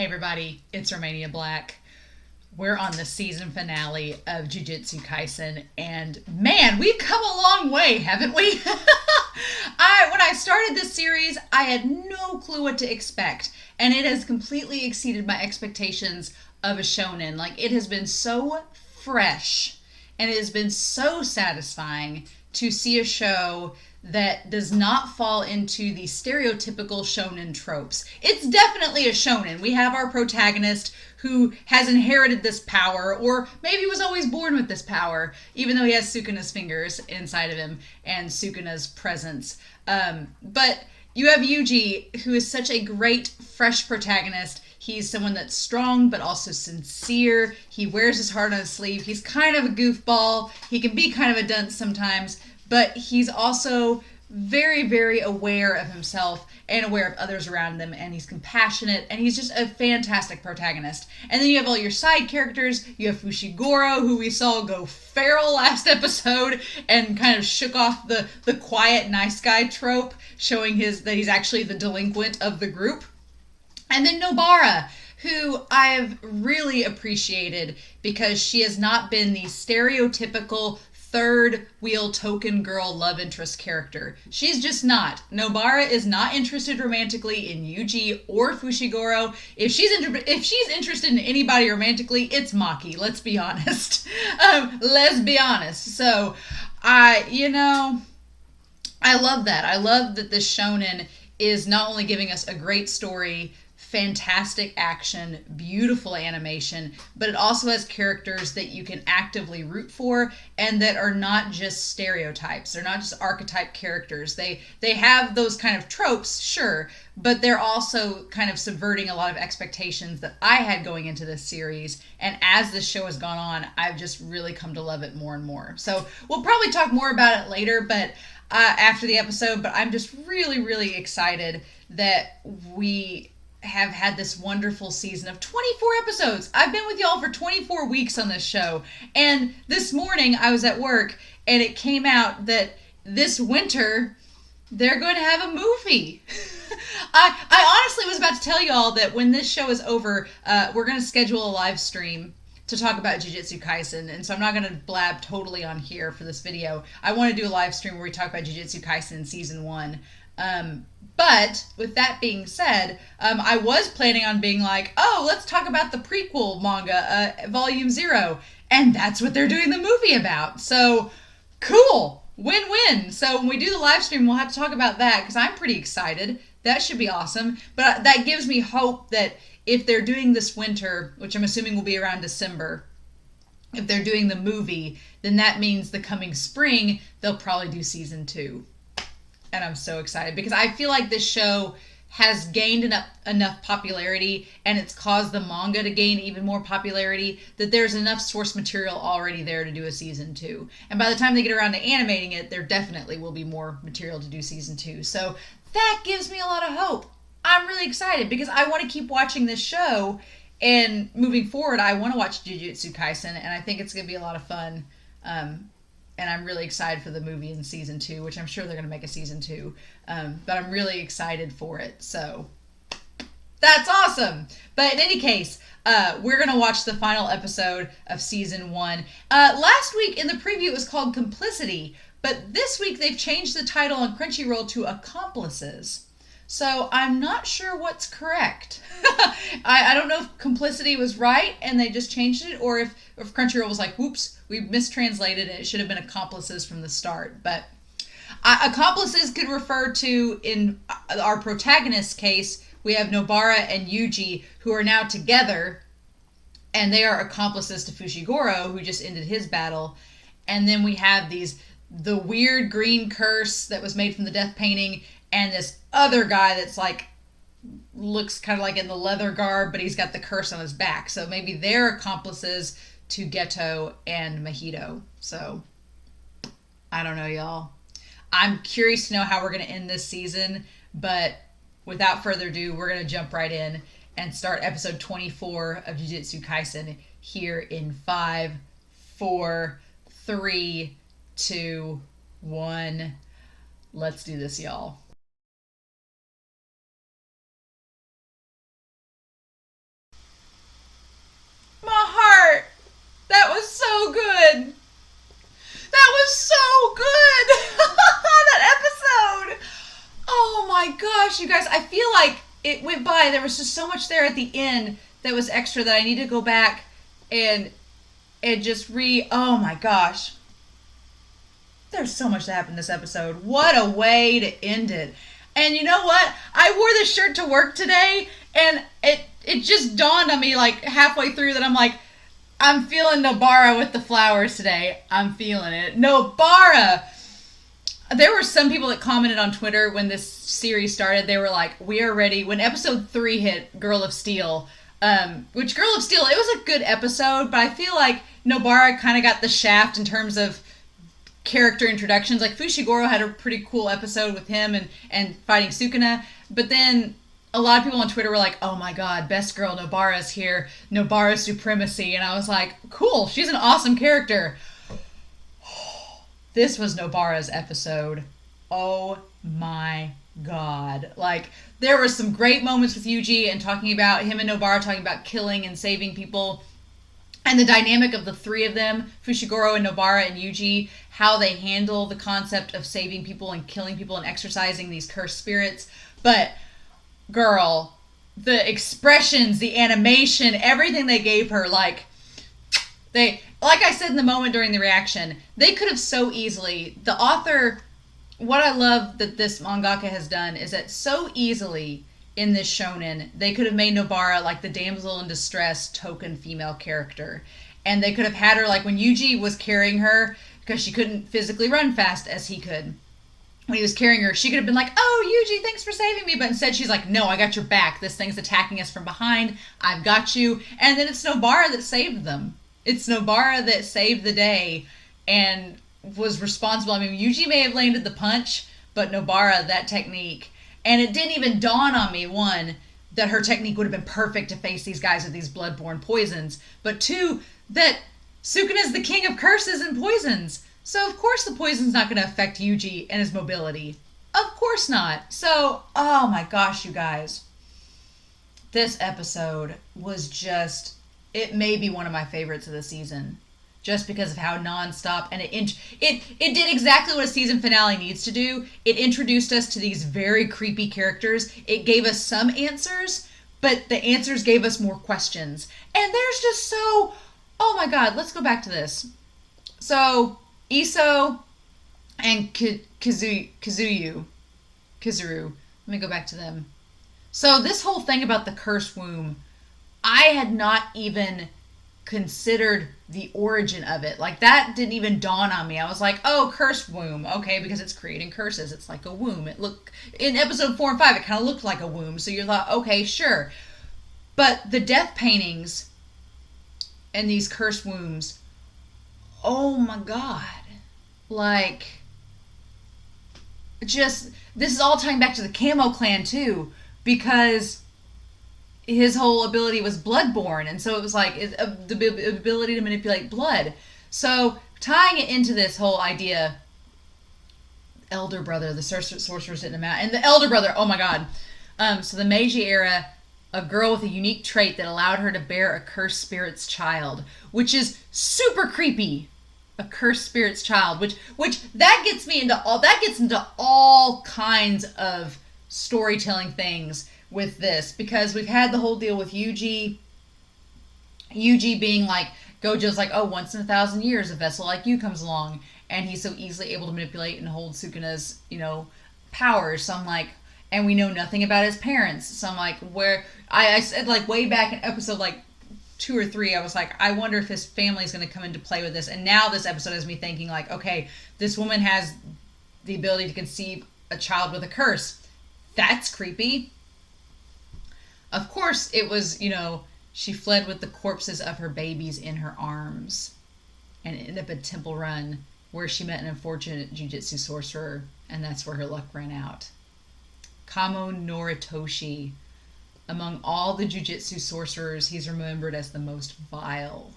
Hey everybody, it's Romania Black. We're on the season finale of JuJutsu Kaisen, and man, we've come a long way, haven't we? When I started this series, I had no clue what to expect, and it has completely exceeded my expectations of a shonen. Like, it has been so fresh, and it has been so satisfying to see a show that does not fall into the stereotypical shonen tropes. It's definitely a shonen. We have our protagonist who has inherited this power, or maybe was always born with this power, even though he has Sukuna's fingers inside of him and Sukuna's presence. But you have Yuji, who is such a great, fresh protagonist. He's someone that's strong, but also sincere. He wears his heart on his sleeve. He's kind of a goofball. He can be kind of a dunce sometimes, but he's also very, very aware of himself and aware of others around him, and he's compassionate, and he's just a fantastic protagonist. And then you have all your side characters. You have Fushiguro, who we saw go feral last episode and kind of shook off the quiet, nice guy trope, showing that he's actually the delinquent of the group. And then Nobara, who I've really appreciated because she has not been the stereotypical third wheel token girl love interest character. She's just not. Nobara is not interested romantically in Yuji or Fushiguro. If she's interested in anybody romantically, it's Maki. Let's be honest. Let's be honest. So, I love that. I love that this shonen is not only giving us a great story, fantastic action, beautiful animation, but it also has characters that you can actively root for and that are not just stereotypes. They're not just archetype characters. They have those kind of tropes, sure, but they're also kind of subverting a lot of expectations that I had going into this series. And as this show has gone on, I've just really come to love it more and more. So we'll probably talk more about it later, but after the episode, but I'm just really, really excited that we have had this wonderful season of 24 episodes. I've been with y'all for 24 weeks on this show. And this morning I was at work and it came out that this winter they're going to have a movie. I honestly was about to tell y'all that when this show is over, we're going to schedule a live stream to talk about JuJutsu Kaisen, and so I'm not going to blab totally on here for this video. I want to do a live stream where we talk about JuJutsu Kaisen Season 1. But with that being said, I was planning on being like, oh, let's talk about the prequel manga, Volume 0, and that's what they're doing the movie about. So, cool. Win-win. So when we do the live stream, we'll have to talk about that, because I'm pretty excited. That should be awesome. But that gives me hope that if they're doing this winter, which I'm assuming will be around December, if they're doing the movie, then that means the coming spring, they'll probably do Season 2. And I'm so excited because I feel like this show has gained enough popularity, and it's caused the manga to gain even more popularity, that there's enough source material already there to do a Season 2. And by the time they get around to animating it, there definitely will be more material to do Season 2. So that gives me a lot of hope. I'm really excited because I want to keep watching this show, and moving forward, I want to watch JuJutsu Kaisen, and I think it's going to be a lot of fun. And I'm really excited for the movie in Season 2, which I'm sure they're going to make a Season 2. But I'm really excited for it. So that's awesome. But in any case, we're going to watch the final episode of Season 1. Last week in the preview it was called Complicity. But this week they've changed the title on Crunchyroll to Accomplices. So I'm not sure what's correct. I don't know if Complicity was right and they just changed it, or if Crunchyroll was like, whoops, we mistranslated it. It should have been Accomplices from the start. But Accomplices could refer to, in our protagonist's case, we have Nobara and Yuji, who are now together, and they are accomplices to Fushiguro, who just ended his battle. And then we have the weird green curse that was made from the death painting, and this other guy that's like looks kind of like in the leather garb, but he's got the curse on his back. So maybe they're accomplices to Geto and Mahito. So I don't know, y'all. I'm curious to know how we're going to end this season, but without further ado, we're going to jump right in and start episode 24 of JuJutsu Kaisen here in 5, 4, 3, 2, 1. Let's do this, y'all. you guys, I feel like it went by. There was just so much there at the end that was extra that I need to go back and just oh my gosh. There's so much that happened this episode. What a way to end it. And you know what? I wore this shirt to work today, and it just dawned on me like halfway through that I'm like, I'm feeling Nobara with the flowers today. I'm feeling it. Nobara! There were some people that commented on Twitter when this series started. They were like, we are ready. When episode 3 hit, Girl of Steel, which Girl of Steel, it was a good episode, but I feel like Nobara kind of got the shaft in terms of character introductions. Like Fushiguro had a pretty cool episode with him and fighting Sukuna, but then a lot of people on Twitter were like, oh my god, best girl Nobara's here, Nobara supremacy, and I was like, cool, she's an awesome character. This was Nobara's episode. Oh my god. Like, there were some great moments with Yuji and talking about him and Nobara talking about killing and saving people. And the dynamic of the three of them, Fushiguro and Nobara and Yuji, how they handle the concept of saving people and killing people and exorcising these cursed spirits. But, girl, the expressions, the animation, everything they gave her, like I said in the moment during the reaction, they could have so easily, the author, what I love that this mangaka has done is that so easily in this shonen, they could have made Nobara like the damsel in distress token female character. And they could have had her like when Yuji was carrying her, because she couldn't physically run fast as he could. When he was carrying her, she could have been like, oh, Yuji, thanks for saving me. But instead she's like, no, I got your back. This thing's attacking us from behind. I've got you. And then it's Nobara that saved them. It's Nobara that saved the day and was responsible. I mean, Yuji may have landed the punch, but Nobara, that technique. And it didn't even dawn on me, one, that her technique would have been perfect to face these guys with these bloodborne poisons. But two, that Sukuna is the king of curses and poisons. So of course the poison's not going to affect Yuji and his mobility. Of course not. So, oh my gosh, you guys. This episode was just, it may be one of my favorites of the season. Just because of how nonstop, and it did exactly what a season finale needs to do. It introduced us to these very creepy characters. It gave us some answers, but the answers gave us more questions. And there's just so, oh my god, let's go back to this. So, Iso and Kizuru. Let me go back to them. So this whole thing about the cursed womb, I had not even considered the origin of it. Like, that didn't even dawn on me. I was like, oh, cursed womb. Okay, because it's creating curses. It's like a womb. It looked, in episode 4 and 5, it kind of looked like a womb. So you thought, okay, sure. But the death paintings and these cursed wombs, oh my god. Like, just, this is all tying back to the Camo Clan too, because his whole ability was bloodborne, and so it was like the ability to manipulate blood. So tying it into this whole idea, elder brother, the sorcerers didn't amount, and the elder brother, oh my god. So the Meiji era, a girl with a unique trait that allowed her to bear a cursed spirit's child, which is super creepy. A cursed spirit's child, which that gets into all kinds of storytelling things with this, because we've had the whole deal with Yuji being like, Gojo's like, oh, once in 1,000 years a vessel like you comes along, and he's so easily able to manipulate and hold Sukuna's, powers. So I'm like, and we know nothing about his parents. So I'm like, where I said, like, way back in episode like 2 or 3, I was like, I wonder if his family is going to come into play with this. And now this episode has me thinking like, okay, this woman has the ability to conceive a child with a curse. That's creepy. Of course, it was, she fled with the corpses of her babies in her arms and ended up at Temple Run, where she met an unfortunate jujutsu sorcerer, and that's where her luck ran out. Kamo Noritoshi. Among all the jujutsu sorcerers, he's remembered as the most vile.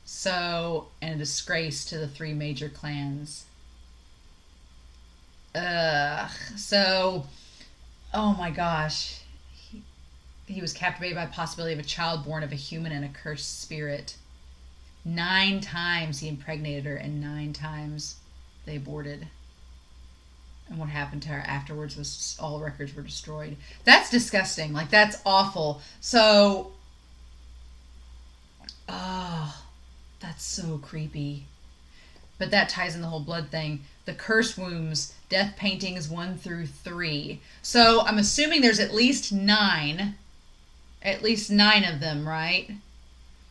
So, and a disgrace to the 3 major clans. So, oh my gosh. He was captivated by the possibility of a child born of a human and a cursed spirit. 9 times he impregnated her, and 9 times they aborted. And what happened to her afterwards was all records were destroyed. That's disgusting. Like, that's awful. So, oh, that's so creepy. But that ties in the whole blood thing. The curse wombs, death paintings 1 through 3. So I'm assuming there's at least 9. At least 9 of them, right?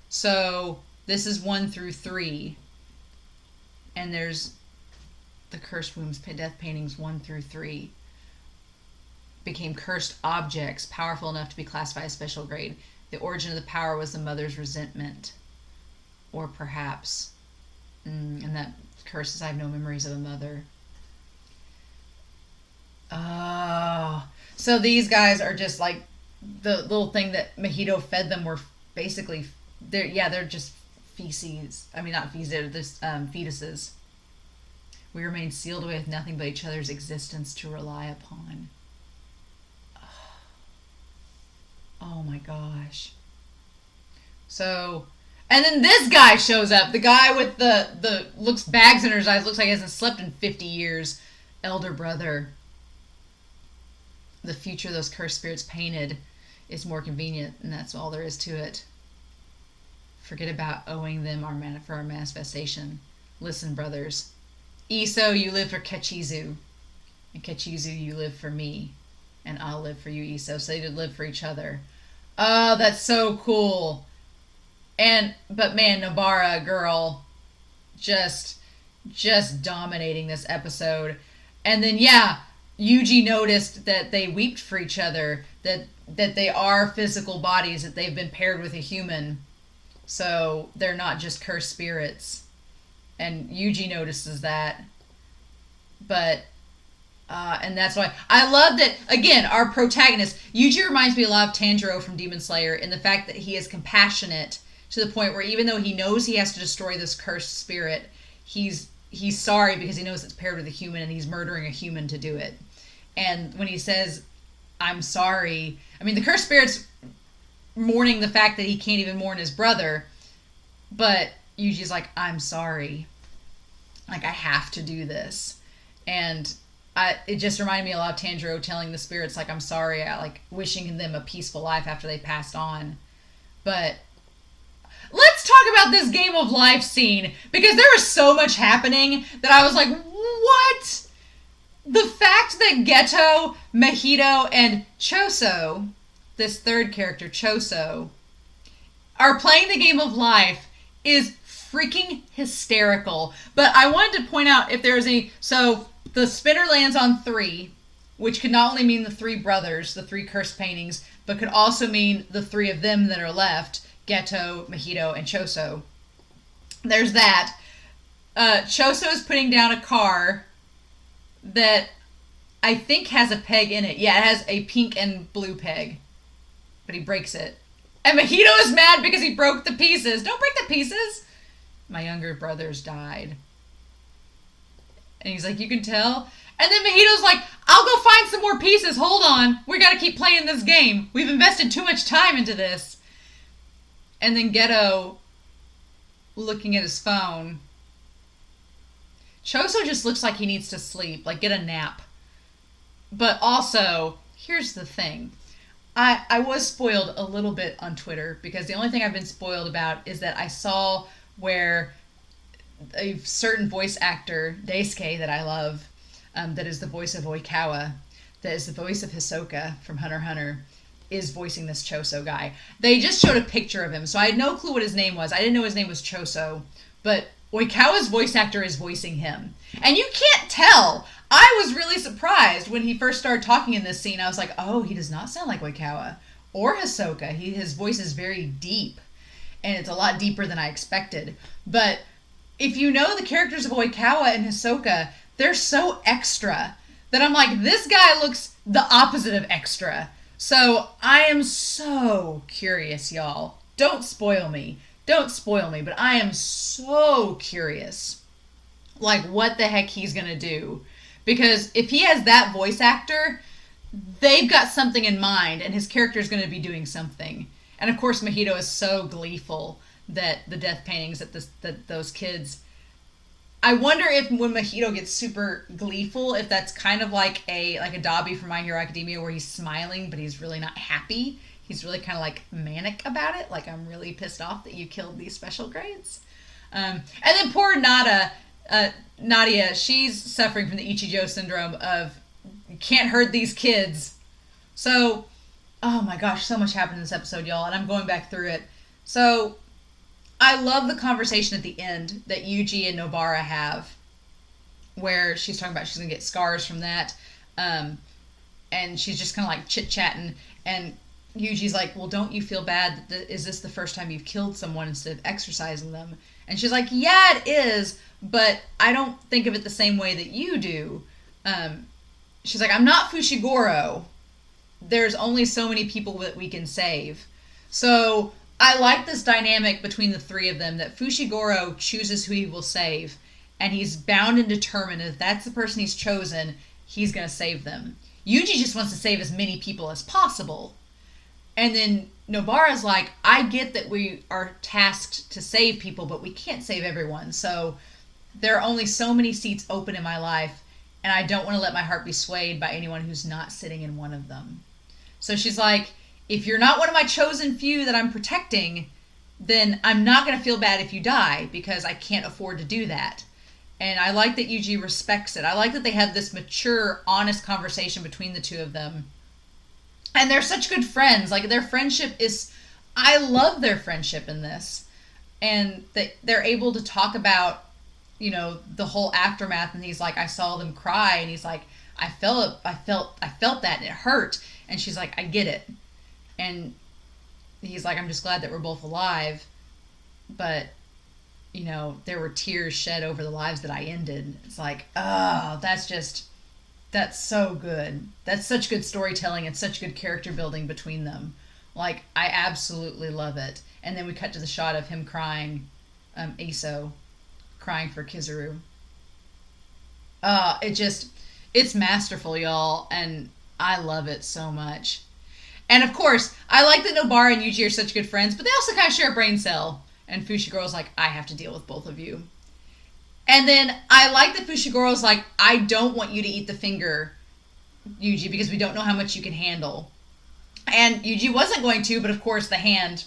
So this is 1 through 3. And there's the curse wombs, death paintings 1 through 3. Became cursed objects, powerful enough to be classified as special grade. The origin of the power was the mother's resentment. Or perhaps... and that curses, I have no memories of a mother. Oh. So these guys are just like the little thing that Mojito fed them were basically, they're just feces. I mean, not feces, they're just fetuses. We remain sealed away with nothing but each other's existence to rely upon. Oh my gosh. So... And then this guy shows up. The guy with the looks bags in his eyes. Looks like he hasn't slept in 50 years. Elder brother. The future those cursed spirits painted is more convenient, and that's all there is to it. Forget about owing them for our manifestation. Listen, brothers. Iso, you live for Kechizu. And Kechizu, you live for me. And I'll live for you, Iso. So they did live for each other. Oh, that's so cool. But man, Nobara, girl, just dominating this episode. And then, yeah, Yuji noticed that they weeped for each other, that they are physical bodies, that they've been paired with a human. So they're not just cursed spirits. And Yuji notices that. But, and that's why, I love that, again, our protagonist, Yuji reminds me a lot of Tanjiro from Demon Slayer in the fact that he is compassionate to the point where even though he knows he has to destroy this cursed spirit, he's sorry because he knows it's paired with a human and he's murdering a human to do it. And when he says, I'm sorry, I mean, the cursed spirit's mourning the fact that he can't even mourn his brother, but Yuji's like, I'm sorry. Like, I have to do this. And it just reminded me a lot of Tanjiro telling the spirits, like, I'm sorry, like, wishing them a peaceful life after they passed on. But... let's talk about this game of life scene, because there was so much happening that I was like, what? The fact that Geto, Mojito, and Choso, this third character, Choso, are playing the game of life is freaking hysterical. But I wanted to point out if there's so the spinner lands on 3, which could not only mean the 3 brothers, the 3 cursed paintings, but could also mean the 3 of them that are left. Geto, Mojito, and Choso. There's that. Choso is putting down a car that I think has a peg in it. Yeah, it has a pink and blue peg. But he breaks it. And Mojito is mad because he broke the pieces. Don't break the pieces! My younger brothers died. And he's like, you can tell? And then Mojito's like, I'll go find some more pieces. Hold on. We gotta keep playing this game. We've invested too much time into this. And then Geto, looking at his phone. Choso just looks like he needs to sleep, like get a nap. But also, here's the thing. I was spoiled a little bit on Twitter, because the only thing I've been spoiled about is that I saw where a certain voice actor, Daisuke, that I love, that is the voice of Oikawa, that is the voice of Hisoka from Hunter x Hunter, is voicing this Choso guy. They just showed a picture of him, so I had no clue what his name was. I didn't know his name was Choso, but Oikawa's voice actor is voicing him. And you can't tell. I was really surprised when he first started talking in this scene. I was like, oh, he does not sound like Oikawa or Hisoka. His voice is very deep, and it's a lot deeper than I expected. But if you know the characters of Oikawa and Hisoka, they're so extra that I'm like, this guy looks the opposite of extra. So I am so curious, y'all. Don't spoil me. Don't spoil me, but I am so curious, like, what the heck he's going to do. Because if he has that voice actor, they've got something in mind, and his character is going to be doing something. And of course, Mojito is so gleeful that the death paintings that those kids I wonder if when Mahito gets super gleeful, if that's kind of like a Dobby from My Hero Academia, where he's smiling but he's really not happy. He's really kind of like manic about it. Like, I'm really pissed off that you killed these special grades. And then poor Nadia, she's suffering from the Ichijo syndrome of you can't hurt these kids. So, oh my gosh, so much happened in this episode, y'all, and I'm going back through it. So, I love the conversation at the end that Yuji and Nobara have, where she's talking about she's going to get scars from that. And she's just kind of like chit-chatting. And Yuji's like, well, don't you feel bad? Is this the first time you've killed someone instead of exercising them? And she's like, yeah, it is, but I don't think of it the same way that you do. She's like, I'm not Fushiguro. There's only so many people that we can save. So I like this dynamic between the three of them, that Fushiguro chooses who he will save, and he's bound and determined if that's the person he's chosen, he's going to save them. Yuji just wants to save as many people as possible. And then Nobara's like, I get that we are tasked to save people, but we can't save everyone. So there are only so many seats open in my life, and I don't want to let my heart be swayed by anyone who's not sitting in one of them. So she's like, if you're not one of my chosen few that I'm protecting, then I'm not going to feel bad if you die, because I can't afford to do that. And I like that Yuji respects it. I like that they have this mature, honest conversation between the two of them. And they're such good friends. Like, their friendship is... I love their friendship in this. And they're able to talk about, you know, the whole aftermath. And he's like, I saw them cry. And he's like, I felt that, and it hurt. And she's like, I get it. And he's like, I'm just glad that we're both alive. But, you know, there were tears shed over the lives that I ended. It's like, oh, that's so good. That's such good storytelling and such good character building between them. Like, I absolutely love it. And then we cut to the shot of him crying, Aso, crying for Kizaru. It's masterful, y'all, and I love it so much. And of course, I like that Nobara and Yuji are such good friends, but they also kind of share a brain cell. And Fushiguro's like, I have to deal with both of you. And then I like that Fushiguro's like, I don't want you to eat the finger, Yuji, because we don't know how much you can handle. And Yuji wasn't going to, but of course the hand,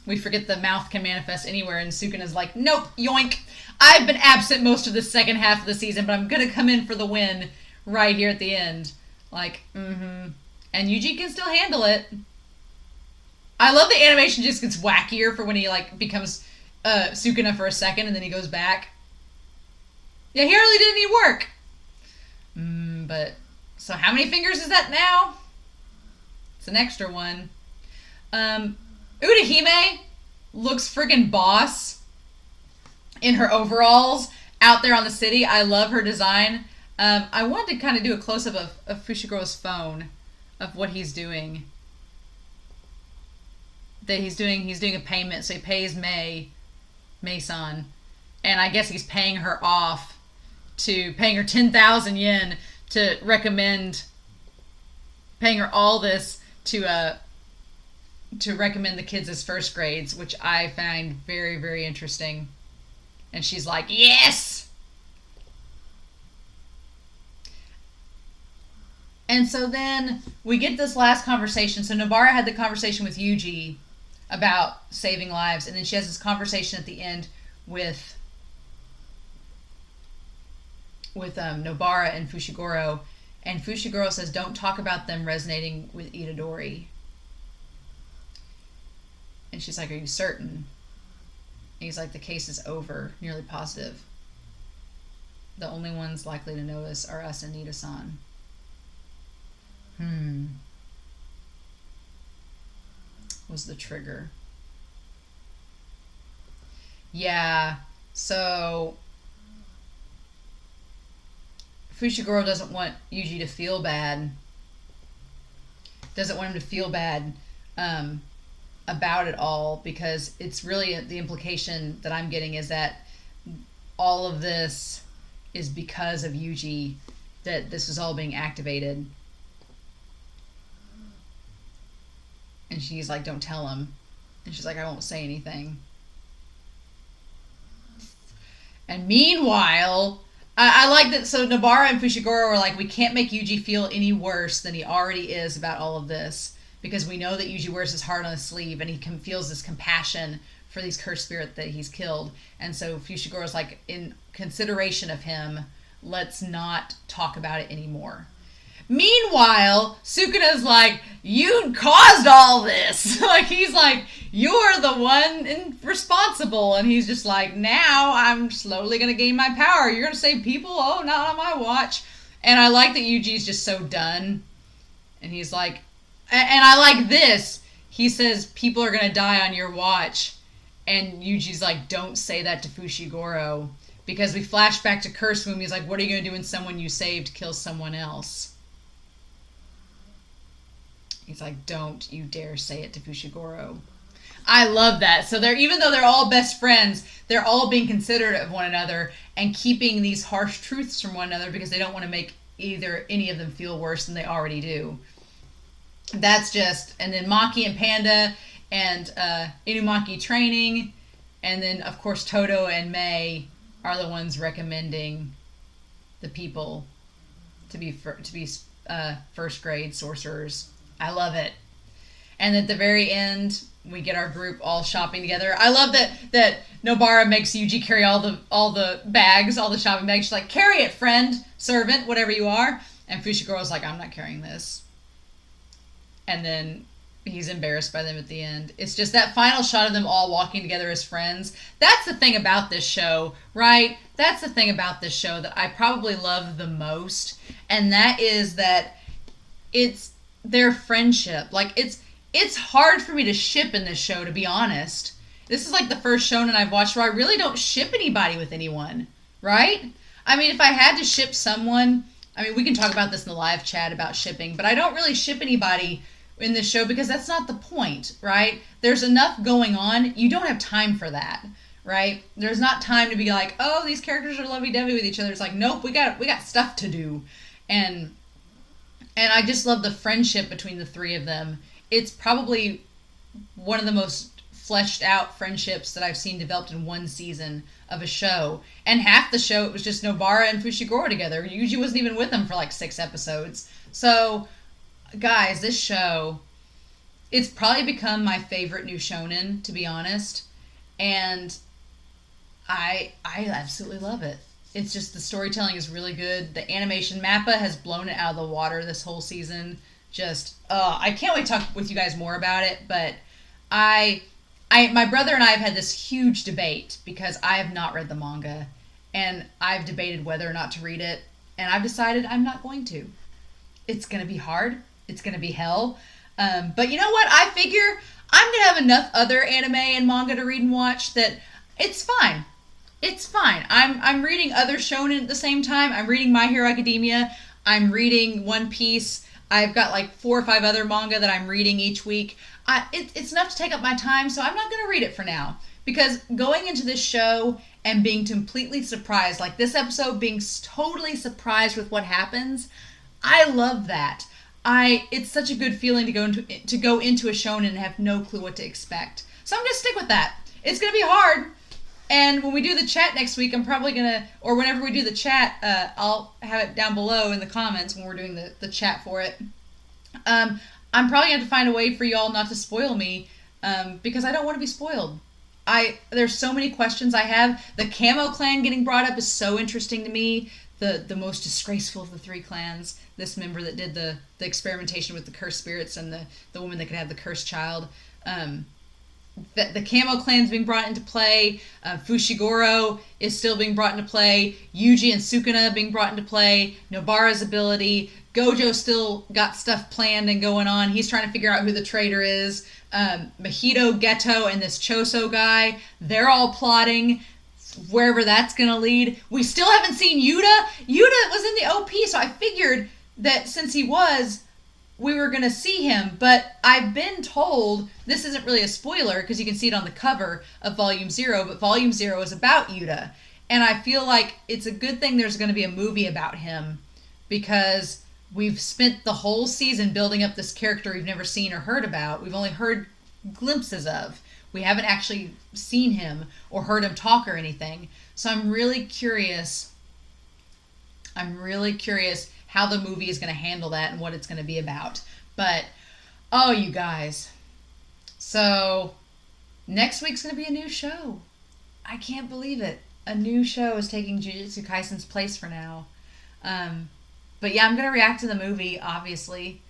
we forget the mouth can manifest anywhere, and Sukuna's like, nope, yoink. I've been absent most of the second half of the season, but I'm going to come in for the win right here at the end. Like, mm-hmm. And Yuji can still handle it. I love the animation just gets wackier for when he, like, becomes Sukuna for a second, and then he goes back. Yeah, he hardly did any work. But, so how many fingers is that now? It's an extra one. Urahime looks friggin' boss in her overalls out there on the city. I love her design. I wanted to kind of do a close-up of Fushiguro's phone, of what he's doing. That he's doing a payment, so he pays Mei-san. And I guess he's paying her off, paying her 10,000 yen to recommend, paying her all this to recommend the kids as first grades, which I find very, very interesting. And she's like, yes! And so then we get this last conversation. So Nobara had the conversation with Yuji about saving lives, and then she has this conversation at the end with Nobara and Fushiguro, and Fushiguro says, don't talk about them resonating with Itadori. And she's like, are you certain? And he's like, the case is over, nearly positive. The only ones likely to notice are us and Nita-san. Was the trigger. Yeah, so Fushiguro doesn't want Yuji to feel bad. Doesn't want him to feel bad about it all, because it's really the implication that I'm getting is that all of this is because of Yuji, that this is all being activated. And she's like, don't tell him. And she's like, I won't say anything. And meanwhile, I like that. So Nobara and Fushiguro are like, we can't make Yuji feel any worse than he already is about all of this, because we know that Yuji wears his heart on his sleeve and he feels this compassion for these cursed spirits that he's killed. And so Fushiguro's like, in consideration of him, let's not talk about it anymore. Meanwhile, Sukuna's like, you caused all this. Like, he's like, you're the one responsible. And he's just like, now I'm slowly going to gain my power. You're going to save people? Oh, not on my watch. And I like that Yuji's just so done. And he's like, and I like this. He says, people are going to die on your watch. And Yuji's like, don't say that to Fushiguro. Because we flash back to Curse Womb. He's like, what are you going to do when someone you saved kills someone else? He's like, don't you dare say it to Fushiguro. I love that. So even though they're all best friends, they're all being considerate of one another and keeping these harsh truths from one another because they don't want to make any of them feel worse than they already do. That's just, and then Maki and Panda and Inumaki training, and then of course Toto and Mei are the ones recommending the people to be first grade sorcerers. I love it. And at the very end, we get our group all shopping together. I love that Nobara makes Yuji carry all the bags, all the shopping bags. She's like, carry it, friend, servant, whatever you are. And Fushiguro's like, I'm not carrying this. And then he's embarrassed by them at the end. It's just that final shot of them all walking together as friends. That's the thing about this show, right? That's the thing about this show that I probably love the most. And that is that it's their friendship. Like, it's hard for me to ship in this show, to be honest. This is like the first shonen I've watched where I really don't ship anybody with anyone, right? I mean, if I had to ship someone, I mean, we can talk about this in the live chat about shipping, but I don't really ship anybody in this show because that's not the point, right? There's enough going on. You don't have time for that, right? There's not time to be like, oh, these characters are lovey-dovey with each other. It's like, nope, we got stuff to do. And I just love the friendship between the three of them. It's probably one of the most fleshed out friendships that I've seen developed in one season of a show. And half the show, it was just Nobara and Fushiguro together. Yuji wasn't even with them for like 6 episodes. So, guys, this show, it's probably become my favorite new shonen, to be honest. And I absolutely love it. It's just, the storytelling is really good. The animation, Mappa has blown it out of the water this whole season. Just, I can't wait to talk with you guys more about it, but my brother and I have had this huge debate because I have not read the manga, and I've debated whether or not to read it, and I've decided I'm not going to. It's going to be hard. It's going to be hell. But you know what? I figure I'm going to have enough other anime and manga to read and watch that it's fine. It's fine. I'm reading other shonen at the same time. I'm reading My Hero Academia. I'm reading One Piece. I've got like 4 or 5 other manga that I'm reading each week. It's enough to take up my time, so I'm not going to read it for now. Because going into this show and being completely surprised, like this episode being totally surprised with what happens, I love that. It's such a good feeling to go into a shonen and have no clue what to expect. So I'm going to stick with that. It's going to be hard. And when we do the chat next week, I'm probably going to, or whenever we do the chat, I'll have it down below in the comments when we're doing the chat for it. I'm probably going to have to find a way for y'all not to spoil me, because I don't want to be spoiled. There's so many questions I have. The Camo clan getting brought up is so interesting to me. The most disgraceful of the 3 clans. This member that did the experimentation with the cursed spirits and the woman that could have the cursed child. The Camo clan's being brought into play. Fushiguro is still being brought into play. Yuji and Sukuna being brought into play. Nobara's ability. Gojo still got stuff planned and going on. He's trying to figure out who the traitor is. Mahito, Geto, and this Choso guy, they're all plotting wherever that's going to lead. We still haven't seen Yuta. Yuta was in the OP, so I figured that since he was, we were going to see him. But I've been told, this isn't really a spoiler because you can see it on the cover of Volume 0, but Volume 0 is about Yuta. And I feel like it's a good thing there's going to be a movie about him, because we've spent the whole season building up this character we've never seen or heard about. We've only heard glimpses of. We haven't actually seen him or heard him talk or anything. So I'm really curious. How the movie is going to handle that and what it's going to be about. But, oh, you guys. So, next week's going to be a new show. I can't believe it. A new show is taking JuJutsu Kaisen's place for now. But yeah, I'm going to react to the movie, obviously.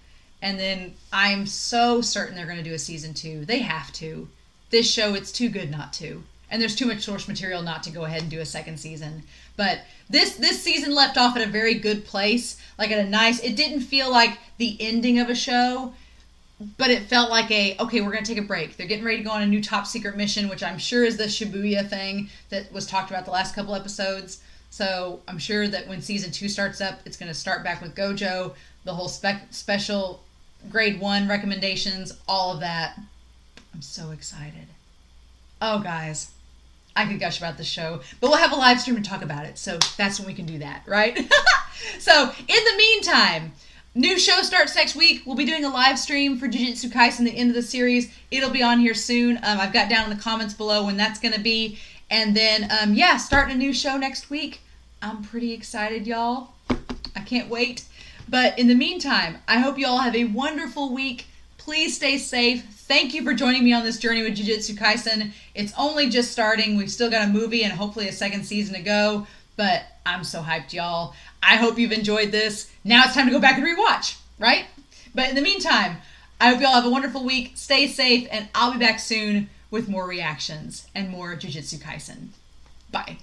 And then I'm so certain they're going to do a season 2. They have to. This show, it's too good not to. And there's too much source material not to go ahead and do a second season. But this season left off at a very good place. Like at a nice... It didn't feel like the ending of a show, but it felt like okay, we're going to take a break. They're getting ready to go on a new top secret mission, which I'm sure is the Shibuya thing that was talked about the last couple episodes. So I'm sure that when season 2 starts up, it's going to start back with Gojo, the whole special grade 1 recommendations, all of that. I'm so excited. Oh, guys. I could gush about this show, but we'll have a live stream to talk about it, so that's when we can do that, right? So, in the meantime, new show starts next week. We'll be doing a live stream for JuJutsu Kaisen, the end of the series. It'll be on here soon. I've got down in the comments below when that's going to be. And then, starting a new show next week. I'm pretty excited, y'all. I can't wait. But in the meantime, I hope you all have a wonderful week. Please stay safe. Thank you for joining me on this journey with JuJutsu Kaisen. It's only just starting. We've still got a movie and hopefully a second season to go. But I'm so hyped, y'all. I hope you've enjoyed this. Now it's time to go back and rewatch, right? But in the meantime, I hope y'all have a wonderful week. Stay safe, and I'll be back soon with more reactions and more JuJutsu Kaisen. Bye.